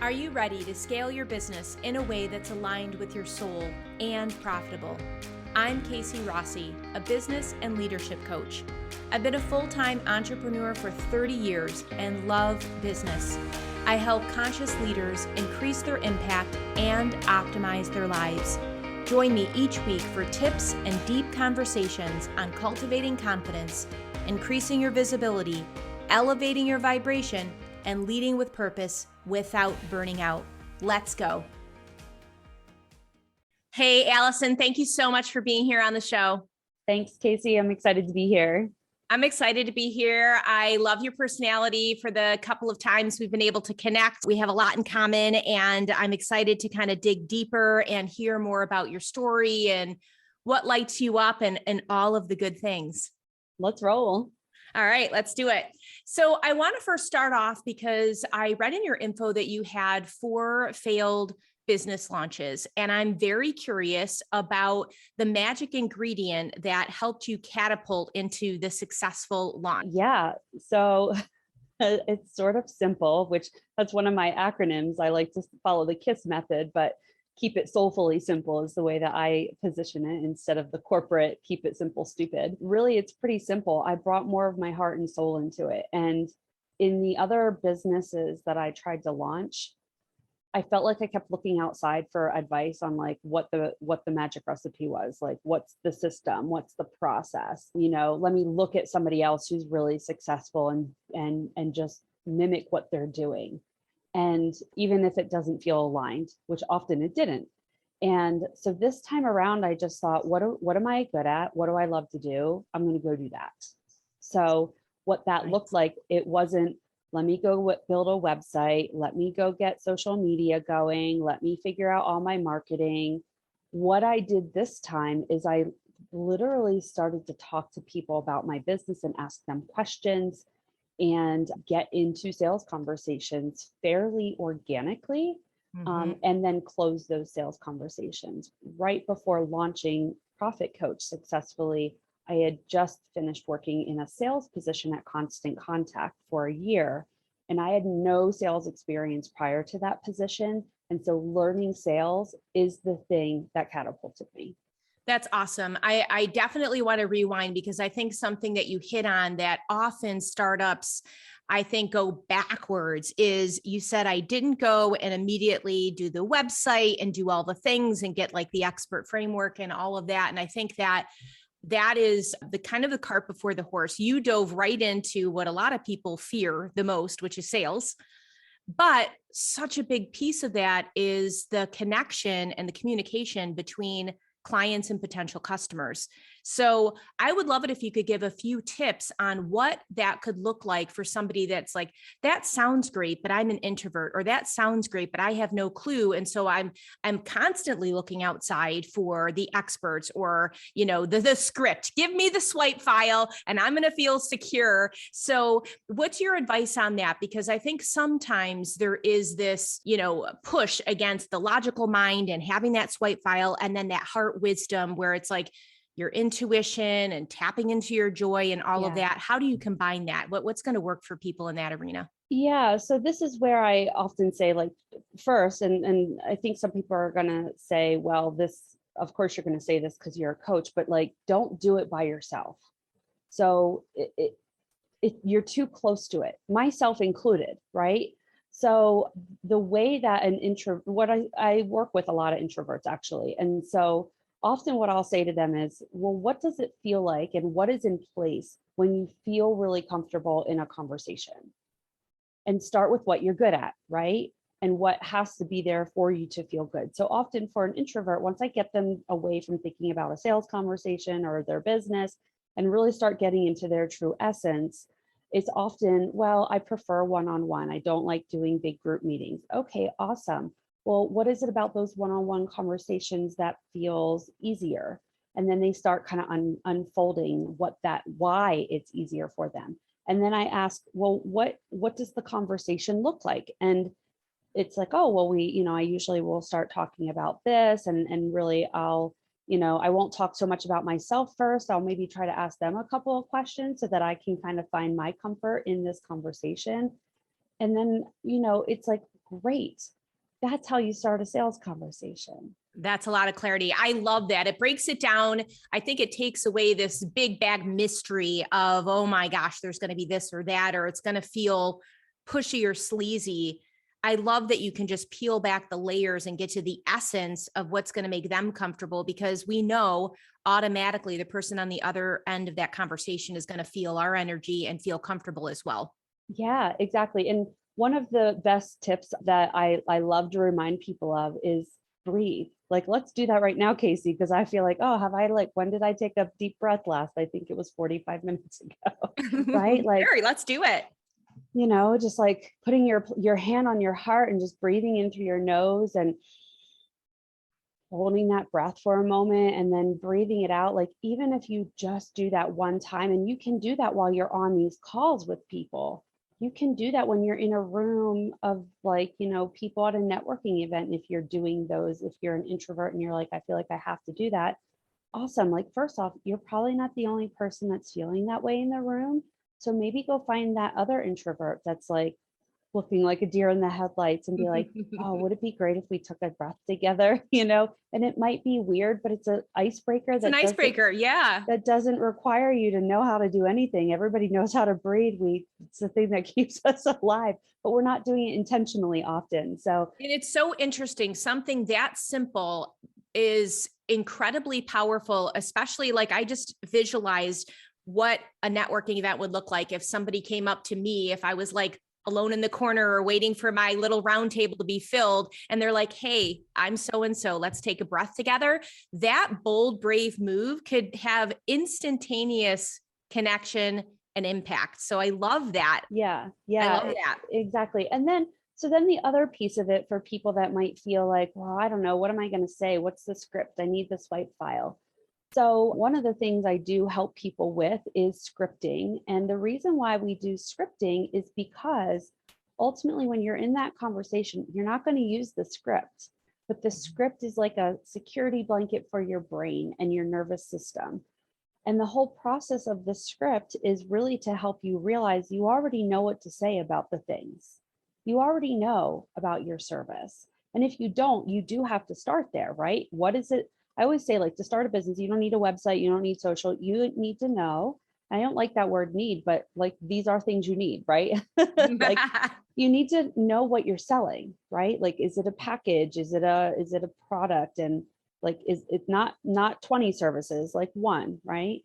Are you ready to scale your business in a way that's aligned with your soul and profitable? I'm Casey Rossi, a business and leadership coach. I've been a full-time entrepreneur for 30 years and love business. I help conscious leaders increase their impact and optimize their lives. Join me each week for tips and deep conversations on cultivating confidence, increasing your visibility, elevating your vibration, and leading with purpose without burning out. Let's go. Hey, Alison, thank you so much for being here on the show. Thanks, Casey. I'm excited to be here. I'm excited to be here. I love your personality. For the couple of times we've been able to connect, we have a lot in common, and I'm excited to kind of dig deeper and hear more about your story and what lights you up and all of the good things. Let's roll. All right, let's do it. So I want to first start off because I read in your info that you had 4 failed business launches, and I'm very curious about the magic ingredient that helped you catapult into the successful launch. Yeah, so it's sort of simple, which that's one of my acronyms. I like to follow the KISS method, but keep it soulfully simple is the way that I position it instead of the corporate keep it simple, stupid. Really, it's pretty simple. I brought more of my heart and soul into it. And in the other businesses that I tried to launch, I felt like I kept looking outside for advice on like what the magic recipe was, like what's the system, what's the process, let me look at somebody else who's really successful and just mimic what they're doing. And even if it doesn't feel aligned, which often it didn't. And so this time around, I just thought, what am I good at? What do I love to do? I'm going to go do that. So what that looked like, it wasn't, let me go build a website. Let me go get social media going. Let me figure out all my marketing. What I did this time is I literally started to talk to people about my business and ask them questions and get into sales conversations fairly organically, and then close those sales conversations. Right before launching Profit Coach successfully, I had just finished working in a sales position at Constant Contact for a year, and I had no sales experience prior to that position. And so learning sales is the thing that catapulted me. That's awesome. I definitely want to rewind because I think something that you hit on that often startups, I think, go backwards is you said, I didn't go and immediately do the website and do all the things and get like the expert framework and all of that. And I think that is the kind of the cart before the horse. You dove right into what a lot of people fear the most, which is sales. But such a big piece of that is the connection and the communication between clients and potential customers. So I would love it if you could give a few tips on what that could look like for somebody that's like, that sounds great, but I'm an introvert, or that sounds great, but I have no clue. And so I'm constantly looking outside for the experts or, the script. Give me the swipe file and I'm going to feel secure. So what's your advice on that? Because I think sometimes there is this, push against the logical mind and having that swipe file and then that heart wisdom where it's like your intuition and tapping into your joy and all of that. How do you combine that? What's going to work for people in that arena? Yeah. So this is where I often say, like, first, and I think some people are going to say, well, this, of course you're going to say this because you're a coach, but like, don't do it by yourself. So you're too close to it, myself included, right? So the way that I work with a lot of introverts actually. And so often what I'll say to them is, well, what does it feel like and what is in place when you feel really comfortable in a conversation? And start with what you're good at, right? And what has to be there for you to feel good. So often for an introvert, once I get them away from thinking about a sales conversation or their business and really start getting into their true essence, it's often, well, I prefer one-on-one. I don't like doing big group meetings. Okay, awesome. Well, what is it about those one-on-one conversations that feels easier? And then they start kind of unfolding why it's easier for them. And then I ask, well, what does the conversation look like? And it's like, oh, well, I usually will start talking about this and really I won't talk so much about myself first. I'll maybe try to ask them a couple of questions so that I can kind of find my comfort in this conversation. And then, it's like, great. That's how you start a sales conversation. That's a lot of clarity. I love that. It breaks it down. I think it takes away this big bag mystery of, oh my gosh, there's going to be this or that, or it's going to feel pushy or sleazy. I love that you can just peel back the layers and get to the essence of what's going to make them comfortable, because we know automatically the person on the other end of that conversation is going to feel our energy and feel comfortable as well. Yeah, exactly. And one of the best tips that I love to remind people of is breathe. Like, let's do that right now, Casey, because I feel like, oh, when did I take a deep breath last? I think it was 45 minutes ago, right? Like, Sure, let's do it. just like putting your hand on your heart and just breathing in through your nose and holding that breath for a moment and then breathing it out. Like, even if you just do that one time, and you can do that while you're on these calls with people, you can do that when you're in a room of people at a networking event. If you're doing those, if you're an introvert and you're like, I feel like I have to do that. Awesome. Like, first off, you're probably not the only person that's feeling that way in the room. So maybe go find that other introvert that's like looking like a deer in the headlights and be like, oh, would it be great if we took a breath together? And it might be weird, but it's an icebreaker. It's an icebreaker. Yeah. That doesn't require you to know how to do anything. Everybody knows how to breathe. It's the thing that keeps us alive, but we're not doing it intentionally often. So, and it's so interesting. Something that simple is incredibly powerful, especially like I just visualized what a networking event would look like if somebody came up to me, if I was like alone in the corner or waiting for my little round table to be filled. And they're like, hey, I'm so-and-so, let's take a breath together. That bold, brave move could have instantaneous connection and impact. So I love that. Yeah, I love that. exactly. And then, so then the other piece of it for people that might feel like, well, I don't know, what am I going to say? What's the script? I need the swipe file. So one of the things I do help people with is scripting. And the reason why we do scripting is because ultimately, when you're in that conversation, you're not going to use the script, but the script is like a security blanket for your brain and your nervous system. And the whole process of the script is really to help you realize you already know what to say about the things. You already know about your service. And if you don't, you do have to start there, right? What is it? I always say, like, to start a business, you don't need a website, you don't need social, you need to know. I don't like that word need, but like, these are things you need, right? Like, you need to know what you're selling, right? Like, is it a package? Is it a product? And like, is it not 20 services, like one, right?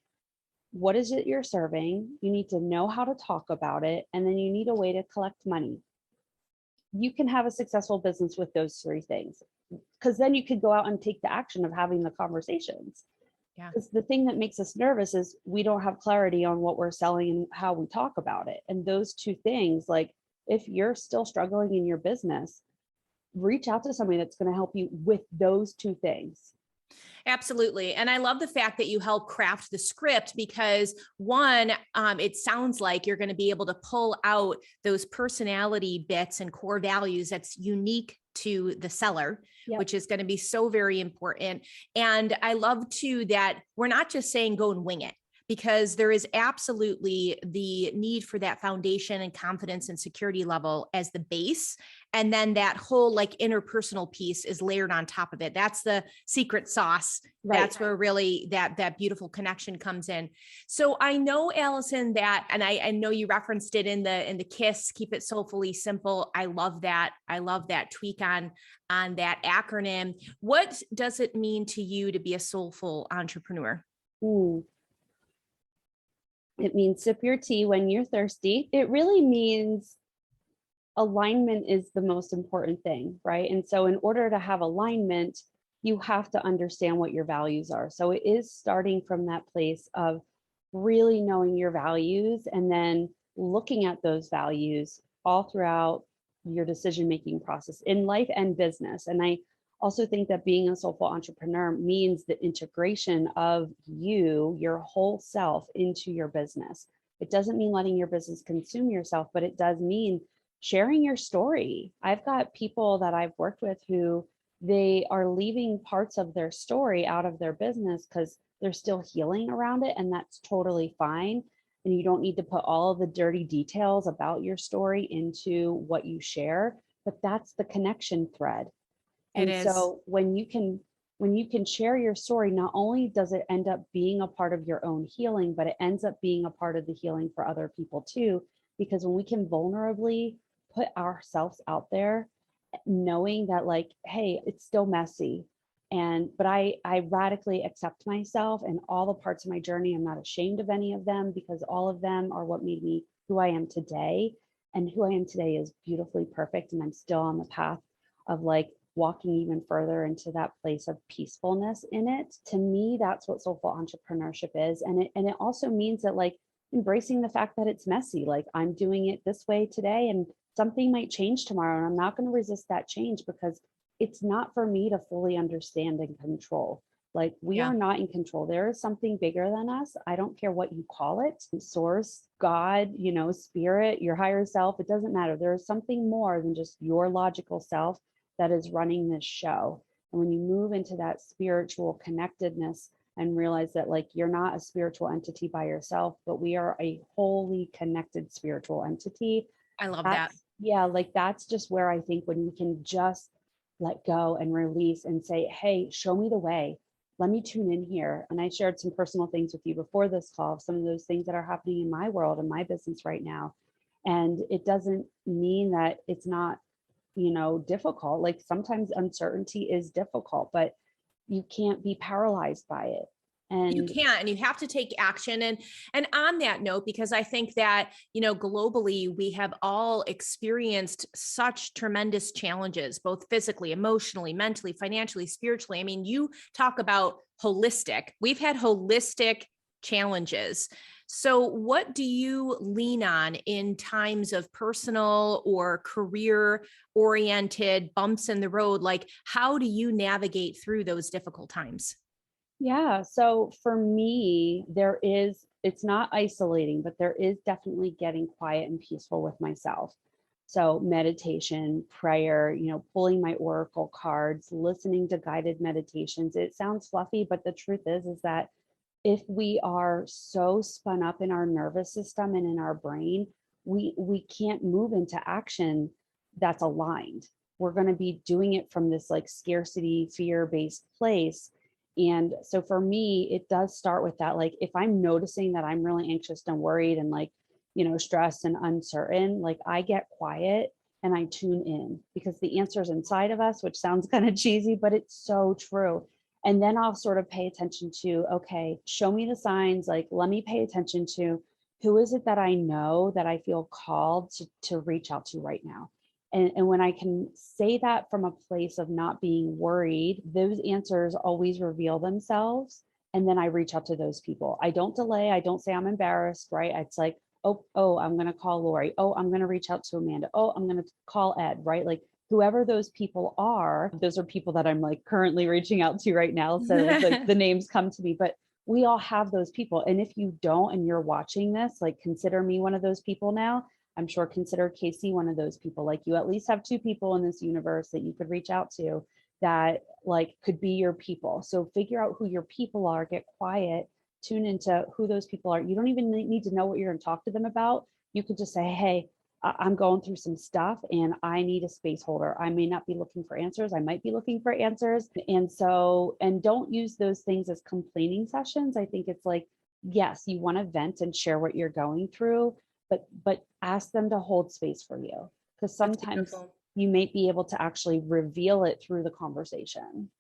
What is it you're serving? You need to know how to talk about it. And then you need a way to collect money. You can have a successful business with those three things, because then you could go out and take the action of having the conversations. Yeah. Because the thing that makes us nervous is we don't have clarity on what we're selling and how we talk about it. And those two things, like, if you're still struggling in your business, reach out to somebody that's going to help you with those two things. Absolutely. And I love the fact that you help craft the script, because one, it sounds like you're going to be able to pull out those personality bits and core values that's unique to the seller, Yep. which is going to be so very important. And I love too that we're not just saying go and wing it, because there is absolutely the need for that foundation and confidence and security level as the base. And then that whole like interpersonal piece is layered on top of it. That's the secret sauce. Right. That's where really that beautiful connection comes in. So I know, Alison, that, and I know you referenced it in the KISS, keep it soulfully simple. I love that. I love that tweak on that acronym. What does it mean to you to be a soulful entrepreneur? It means sip your tea when you're thirsty. It really means alignment is the most important thing, right? And so in order to have alignment, you have to understand what your values are. So it is starting from that place of really knowing your values and then looking at those values all throughout your decision-making process in life and business. And I also think that being a soulful entrepreneur means the integration of your whole self into your business. It doesn't mean letting your business consume yourself, but it does mean sharing your story. I've got people that I've worked with who they are leaving parts of their story out of their business because they're still healing around it, and that's totally fine. And you don't need to put all of the dirty details about your story into what you share. but that's the connection thread. It And is. so when you can share your story, not only does it end up being a part of your own healing, but it ends up being a part of the healing for other people too. Because when we can vulnerably put ourselves out there, knowing that like, hey, it's still messy. But I radically accept myself and all the parts of my journey. I'm not ashamed of any of them because all of them are what made me who I am today. And who I am today is beautifully perfect. And I'm still on the path of like walking even further into that place of peacefulness in it. To me, that's what soulful entrepreneurship is. And it also means that like embracing the fact that it's messy. Like I'm doing it this way today and something might change tomorrow. And I'm not going to resist that change because it's not for me to fully understand and control. Like we Yeah. are not in control. There is something bigger than us. I don't care what you call it, source, God, spirit, your higher self. It doesn't matter. There is something more than just your logical self that is running this show. And when you move into that spiritual connectedness and realize that like you're not a spiritual entity by yourself, but we are a wholly connected spiritual entity. I love that. Like that's just where I think when we can just let go and release and say, hey, show me the way. Let me tune in here. And I shared some personal things with you before this call, some of those things that are happening in my world and my business right now. And it doesn't mean that it's not, difficult. Like sometimes uncertainty is difficult, but you can't be paralyzed by it. You And can't, and you have to take action. And on that note, because I think that, globally, we have all experienced such tremendous challenges, both physically, emotionally, mentally, financially, spiritually. I mean, you talk about holistic. We've had holistic challenges. So what do you lean on in times of personal or career oriented bumps in the road? Like, how do you navigate through those difficult times? yeah, so for me, it's not isolating, but there is definitely getting quiet and peaceful with myself. So meditation, prayer, pulling my oracle cards, listening to guided meditations. It sounds fluffy, but the truth is that if we are so spun up in our nervous system and in our brain, we can't move into action that's aligned. We're going to be doing it from this like scarcity, fear-based place. And so for me, it does start with that. Like if I'm noticing that I'm really anxious and worried and like, stressed and uncertain, like I get quiet and I tune in because the answer's inside of us, which sounds kind of cheesy, but it's so true. And then I'll sort of pay attention to, okay, show me the signs. Like, let me pay attention to who is it that I know that I feel called to reach out to right now. And when I can say that from a place of not being worried, those answers always reveal themselves. And then I reach out to those people. I don't delay. I don't say I'm embarrassed, right? It's like, oh, I'm going to call Lori. Oh, I'm going to reach out to Amanda. Oh, I'm going to call Ed, right? Like whoever those people are, those are people that I'm like currently reaching out to right now. So like the names come to me, but we all have those people. And if you don't, and you're watching this, like consider me one of those people now. I'm sure consider Casey one of those people. Like you at least have two people in this universe that you could reach out to that like could be your people. So figure out who your people are, get quiet, tune into who those people are. You don't even need to know what you're going to talk to them about. You could just say, hey, I'm going through some stuff and I need a space holder. I may not be looking for answers. I might be looking for answers. And don't use those things as complaining sessions. I think it's like, yes, you want to vent and share what you're going through, but ask them to hold space for you because sometimes you may be able to actually reveal it through the conversation.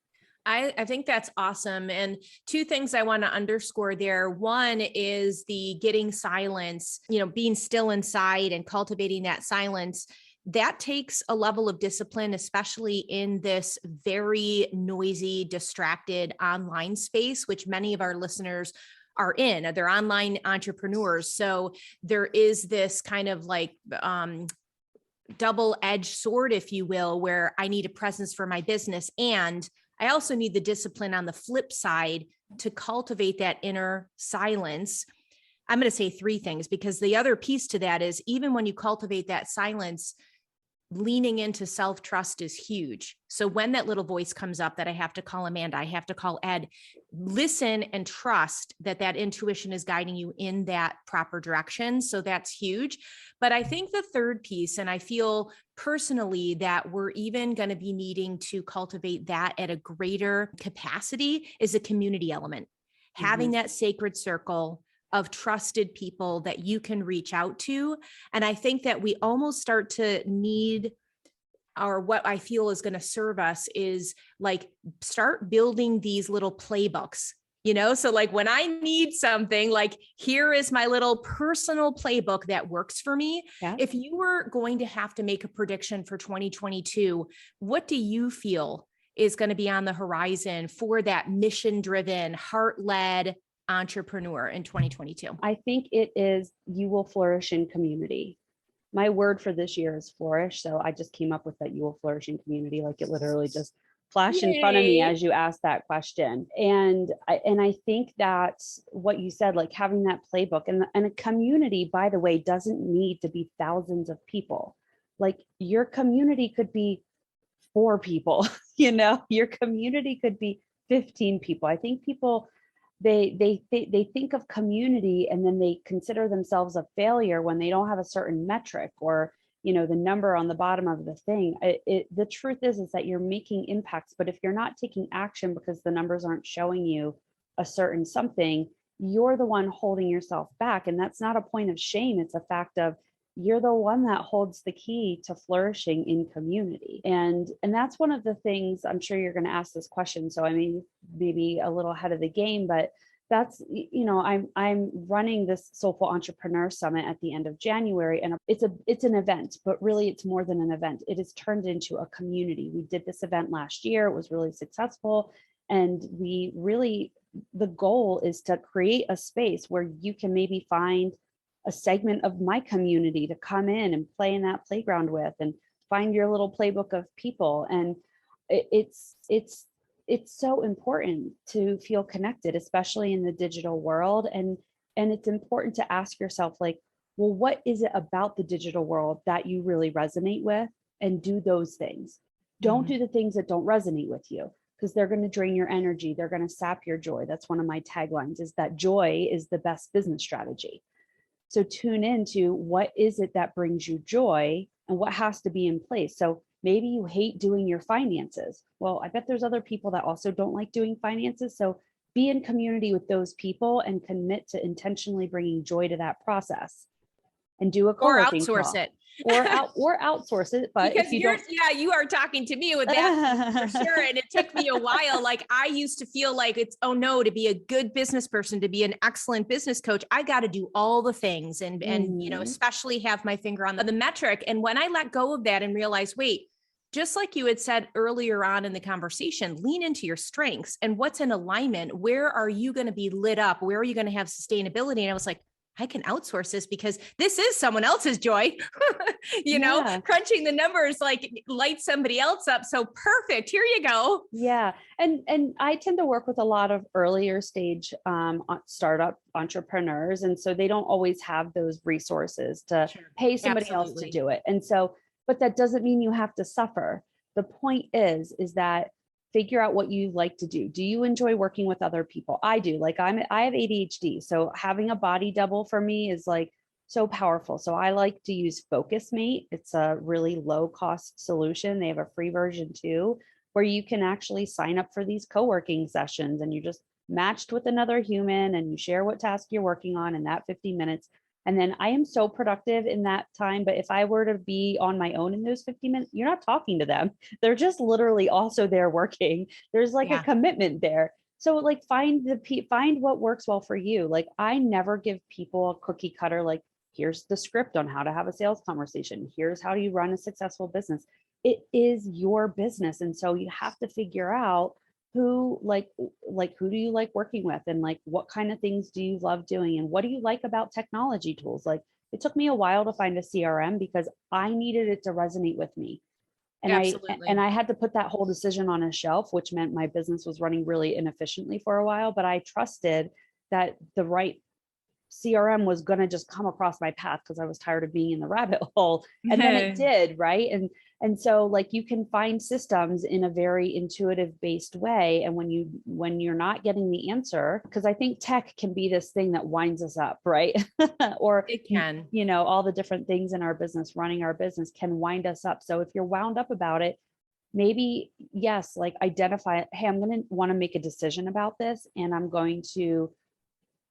I think that's awesome. And two things I want to underscore there. One is the getting silence, being still inside and cultivating that silence. That takes a level of discipline, especially in this very noisy, distracted online space, which many of our listeners are in. They're online entrepreneurs. So there is this kind of like, double-edged sword, if you will, where I need a presence for my business. And I also need the discipline on the flip side to cultivate that inner silence. I'm going to say three things because the other piece to that is even when you cultivate that silence, leaning into self-trust is huge. So when that little voice comes up that I have to call Amanda, I have to call Ed, listen and trust that that intuition is guiding you in that proper direction. So that's huge. But I think the third piece, and I feel personally that we're even going to be needing to cultivate that at a greater capacity, is a community element. Having that sacred circle of trusted people that you can reach out to. And I think that we almost start to need, or what I feel is going to serve us is like, start building these little playbooks, so like when I need something, like, here is my little personal playbook that works for me. Yeah. If you were going to have to make a prediction for 2022, what do you feel is going to be on the horizon for that mission-driven, heart-led entrepreneur in 2022? I think it is, you will flourish in community. My word for this year is flourish. So I just came up with that, you will flourish in community. Like it literally just flashed in front of me as you asked that question. And I think that what you said, like having that playbook, and a community, by the way, doesn't need to be thousands of people. Like your community could be 4 people, your community could be 15 people. I think people, they think of community and then they consider themselves a failure when they don't have a certain metric or the number on the bottom of the thing. The truth is that you're making impacts, but if you're not taking action because the numbers aren't showing you a certain something, you're the one holding yourself back. And that's not a point of shame. It's a fact of, you're the one that holds the key to flourishing in community. And that's one of the things, I'm sure you're going to ask this question, so I mean, maybe a little ahead of the game, but that's, I'm running this Soulful Entrepreneur Summit at the end of January, and it's an event, but really it's more than an event. It is turned into a community. We did this event last year. It was really successful. And the goal is to create a space where you can maybe find a segment of my community to come in and play in that playground with, and find your little playbook of people. And it's so important to feel connected, especially in the digital world. And it's important to ask yourself, like, well, what is it about the digital world that you really resonate with? And do those things. Don't do the things that don't resonate with you, because they're going to drain your energy. They're going to sap your joy. That's one of my taglines, is that joy is the best business strategy. So tune into what is it that brings you joy and what has to be in place. So maybe you hate doing your finances. Well, I bet there's other people that also don't like doing finances. So be in community with those people and commit to intentionally bringing joy to that process, and do a co-working Or outsource call. it. or outsource it. But because if you don't, you are talking to me with that for sure. And it took me a while. Like I used to feel like it's, oh no, to be a good business person, to be an excellent business coach, I got to do all the things and especially have my finger on the metric. And when I let go of that and realized, wait, just like you had said earlier on in the conversation, lean into your strengths and what's in alignment. Where are you going to be lit up? Where are you going to have sustainability? And I was like, I can outsource this because this is someone else's joy, crunching the numbers, like light somebody else up. So perfect. Here you go. Yeah. And I tend to work with a lot of earlier stage startup entrepreneurs. And so they don't always have those resources to pay somebody else to do it. And so, but that doesn't mean you have to suffer. The point is that figure out what you like to do. Do you enjoy working with other people? I do. Like I have ADHD. So having a body double for me is like so powerful. So I like to use FocusMate. It's a really low cost solution. They have a free version too, where you can actually sign up for these co-working sessions and you're just matched with another human and you share what task you're working on in that 50 minutes. And then I am so productive in that time. But if I were to be on my own in those 50 minutes, you're not talking to them. They're just literally also there working. There's like a commitment there. So like find what works well for you. Like I never give people a cookie cutter, like here's the script on how to have a sales conversation. Here's how you run a successful business. It is your business. And so you have to figure out who do you like working with, and like what kind of things do you love doing, and what do you like about technology tools. Like it took me a while to find a CRM because I needed it to resonate with me. And I had to put that whole decision on a shelf, which meant my business was running really inefficiently for a while, but I trusted that the right CRM was going to just come across my path because I was tired of being in the rabbit hole. And then it did, right? And so like you can find systems in a very intuitive based way. And when you're not getting the answer, because I think tech can be this thing that winds us up, right? Or It can. all the different things in our business, running our business can wind us up. So if you're wound up about it, maybe, yes, like identify, hey, I'm going to want to make a decision about this and I'm going to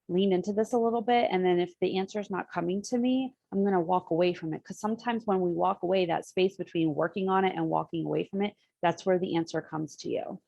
lean into this a little bit. And then if the answer is not coming to me, I'm going to walk away from it. Because sometimes when we walk away, that space between working on it and walking away from it, that's where the answer comes to you.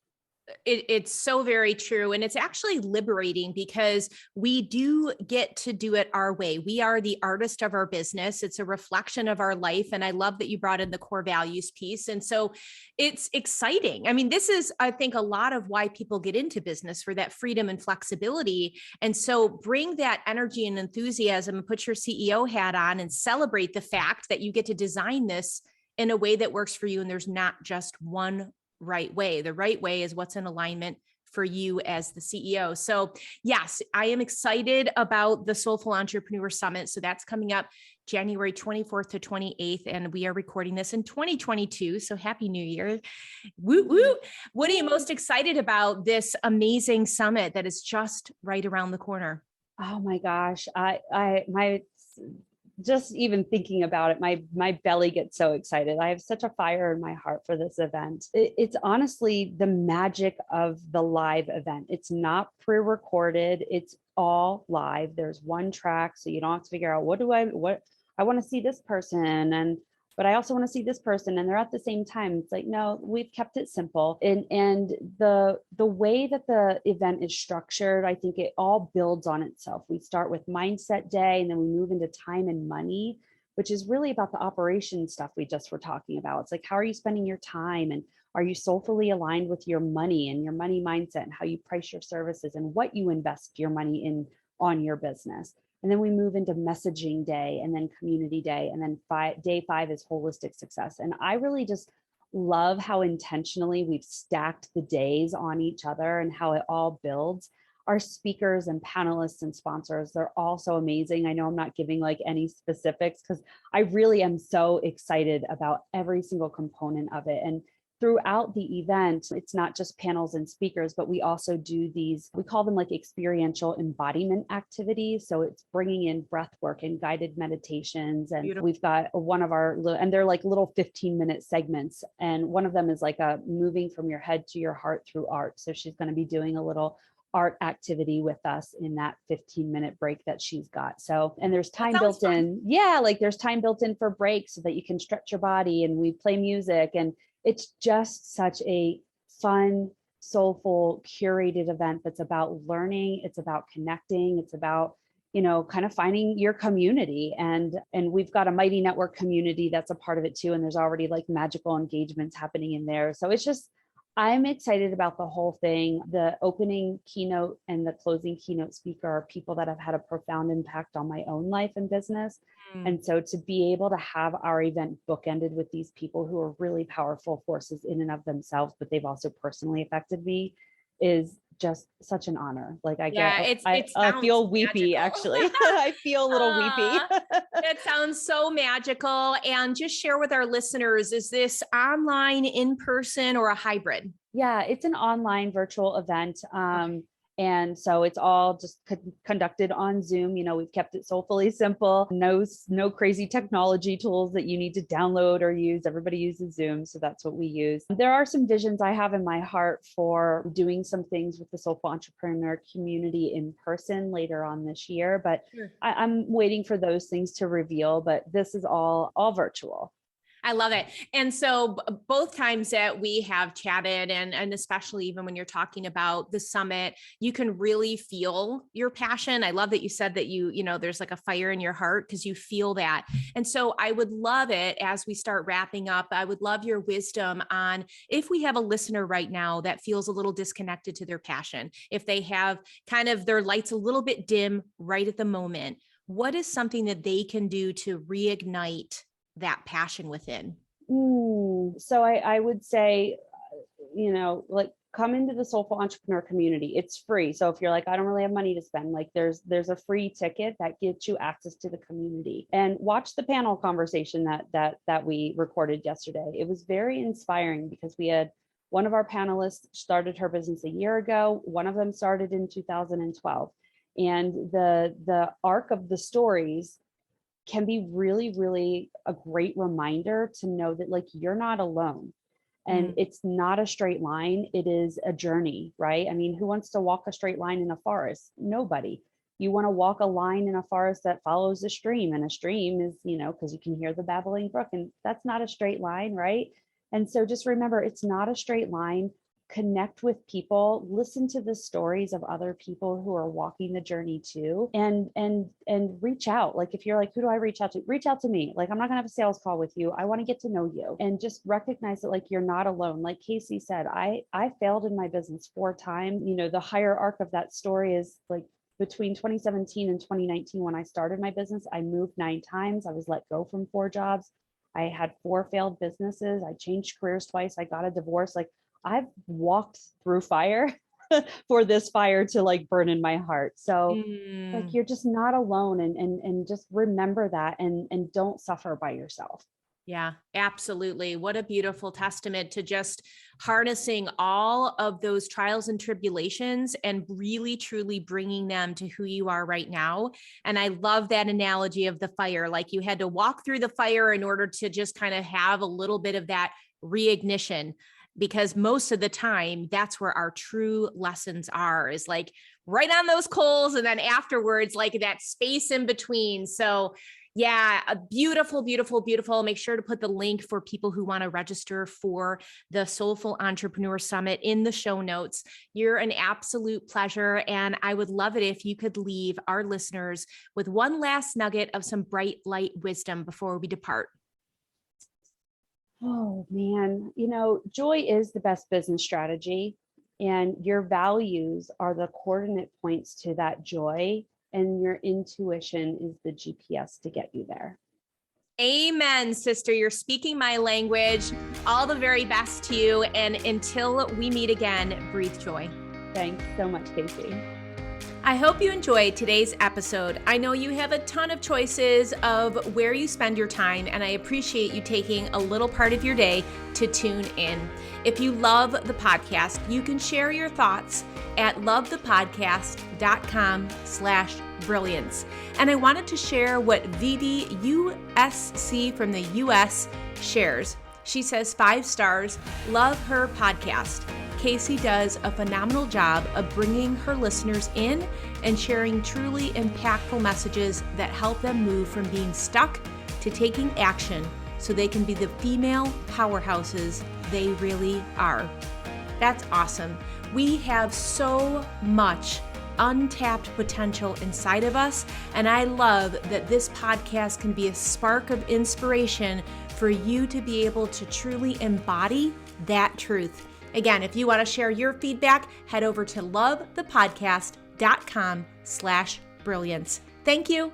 It's so very true. And it's actually liberating because we do get to do it our way. We are the artist of our business. It's a reflection of our life. And I love that you brought in the core values piece. And so it's exciting. I mean, this is, I think, a lot of why people get into business, for that freedom and flexibility. And so bring that energy and enthusiasm and put your CEO hat on and celebrate the fact that you get to design this in a way that works for you. And there's not just one right way. The right way is what's in alignment for you as the CEO. So yes, I am excited about the Soulful Entrepreneur Summit. So that's coming up January 24th to 28th. And we are recording this in 2022. So happy New Year. Woo woo. What are you most excited about this amazing summit that is just right around the corner? Oh my gosh. My just even thinking about it, my belly gets so excited. I have such a fire in my heart for this event. It's honestly the magic of the live event. It's not pre-recorded. It's all live. There's one track, so you don't have to figure out what I want to see this person, but I also want to see this person, and they're at the same time. It's like, no, we've kept it simple. And the way that the event is structured, I think it all builds on itself. We start with mindset day, and then we move into time and money, which is really about the operation stuff we just were talking about. It's like, how are you spending your time? And are you soulfully aligned with your money and your money mindset and how you price your services and what you invest your money in on your business? And then we move into messaging day and then community day. And then day 5 is holistic success. And I really just love how intentionally we've stacked the days on each other and how it all builds. Our speakers and panelists and sponsors, they're all so amazing. I know I'm not giving like any specifics because I really am so excited about every single component of it. And throughout the event, it's not just panels and speakers, but we also do these, we call them like experiential embodiment activities. So it's bringing in breath work and guided meditations. And Beautiful. we've got one of our, and they're like little 15-minute segments. And one of them is like a moving from your head to your heart through art. So she's going to be doing a little art activity with us in that 15-minute break that she's got. So, and there's time built in. Yeah, like there's time built in for breaks so that you can stretch your body, and we play music, and it's just such a fun, soulful, curated event that's about learning. It's about connecting. It's about, kind of finding your community. And we've got a Mighty Network community that's a part of it too. And there's already like magical engagements happening in there. So it's just, I'm excited about the whole thing. The opening keynote and the closing keynote speaker are people that have had a profound impact on my own life and business. And so to be able to have our event bookended with these people who are really powerful forces in and of themselves, but they've also personally affected me, is just such an honor. Like I feel weepy, actually. I feel a little weepy. That sounds so magical. And just share with our listeners, is this online, in person, or a hybrid? Yeah, it's an online virtual event. And so it's all just conducted on Zoom. We've kept it soulfully simple. No crazy technology tools that you need to download or use. Everybody uses Zoom, so that's what we use. There are some visions I have in my heart for doing some things with the Soulful Entrepreneur community in person later on this year, but sure. I'm waiting for those things to reveal. But this is all virtual. I love it. And so both times that we have chatted, and especially even when you're talking about the summit, you can really feel your passion. I love that you said that there's like a fire in your heart because you feel that. And so I would love it, as we start wrapping up, I would love your wisdom on, if we have a listener right now that feels a little disconnected to their passion, if they have kind of their lights a little bit dim right at the moment, what is something that they can do to reignite that passion within? So I would say, like come into the Soulful Entrepreneur community. It's free. So if you're like, I don't really have money to spend, like there's a free ticket that gets you access to the community. And watch the panel conversation that we recorded yesterday. It was very inspiring because we had one of our panelists started her business a year ago. One of them started in 2012. And the arc of the stories can be really, really a great reminder to know that like you're not alone. And it's not a straight line. It is a journey, right? I mean, who wants to walk a straight line in a forest? Nobody. You want to walk a line in a forest that follows a stream, and a stream is, because you can hear the babbling brook, and that's not a straight line, right? And so just remember, it's not a straight line. Connect with people, listen to the stories of other people who are walking the journey too, and reach out. Like if you're like, who do I reach out to? Reach out to me. Like, I'm not gonna have a sales call with you. I want to get to know you, and just recognize that like you're not alone. Like Casey said, I failed in my business 4 times. The higher arc of that story is like between 2017 and 2019, when I started my business, I moved 9 times. I was let go from 4 jobs. I had 4 failed businesses. I changed careers twice. I got a divorce. Like, I've walked through fire for this fire to like burn in my heart. So like, you're just not alone, and just remember that, and don't suffer by yourself. Yeah, absolutely. What a beautiful testament to just harnessing all of those trials and tribulations and really truly bringing them to who you are right now. And I love that analogy of the fire. Like you had to walk through the fire in order to just kind of have a little bit of that reignition, because most of the time that's where our true lessons are, is like right on those coals. And then afterwards, like that space in between. So yeah, a beautiful, beautiful, beautiful. Make sure to put the link for people who want to register for the Soulful Entrepreneur Summit in the show notes. You're an absolute pleasure. And I would love it if you could leave our listeners with one last nugget of some bright light wisdom before we depart. Oh man, joy is the best business strategy, and your values are the coordinate points to that joy, and your intuition is the GPS to get you there. Amen, sister. You're speaking my language. All the very best to you. And until we meet again, breathe joy. Thanks so much, Casey. I hope you enjoyed today's episode. I know you have a ton of choices of where you spend your time, and I appreciate you taking a little part of your day to tune in. If you love the podcast, you can share your thoughts at lovethepodcast.com/brilliance. And I wanted to share what Vivi USC from the US shares. She says 5 stars, love her podcast. Casey does a phenomenal job of bringing her listeners in and sharing truly impactful messages that help them move from being stuck to taking action so they can be the female powerhouses they really are. That's awesome. We have so much untapped potential inside of us, and I love that this podcast can be a spark of inspiration for you to be able to truly embody that truth. Again, if you want to share your feedback, head over to lovethepodcast.com/brilliance. Thank you.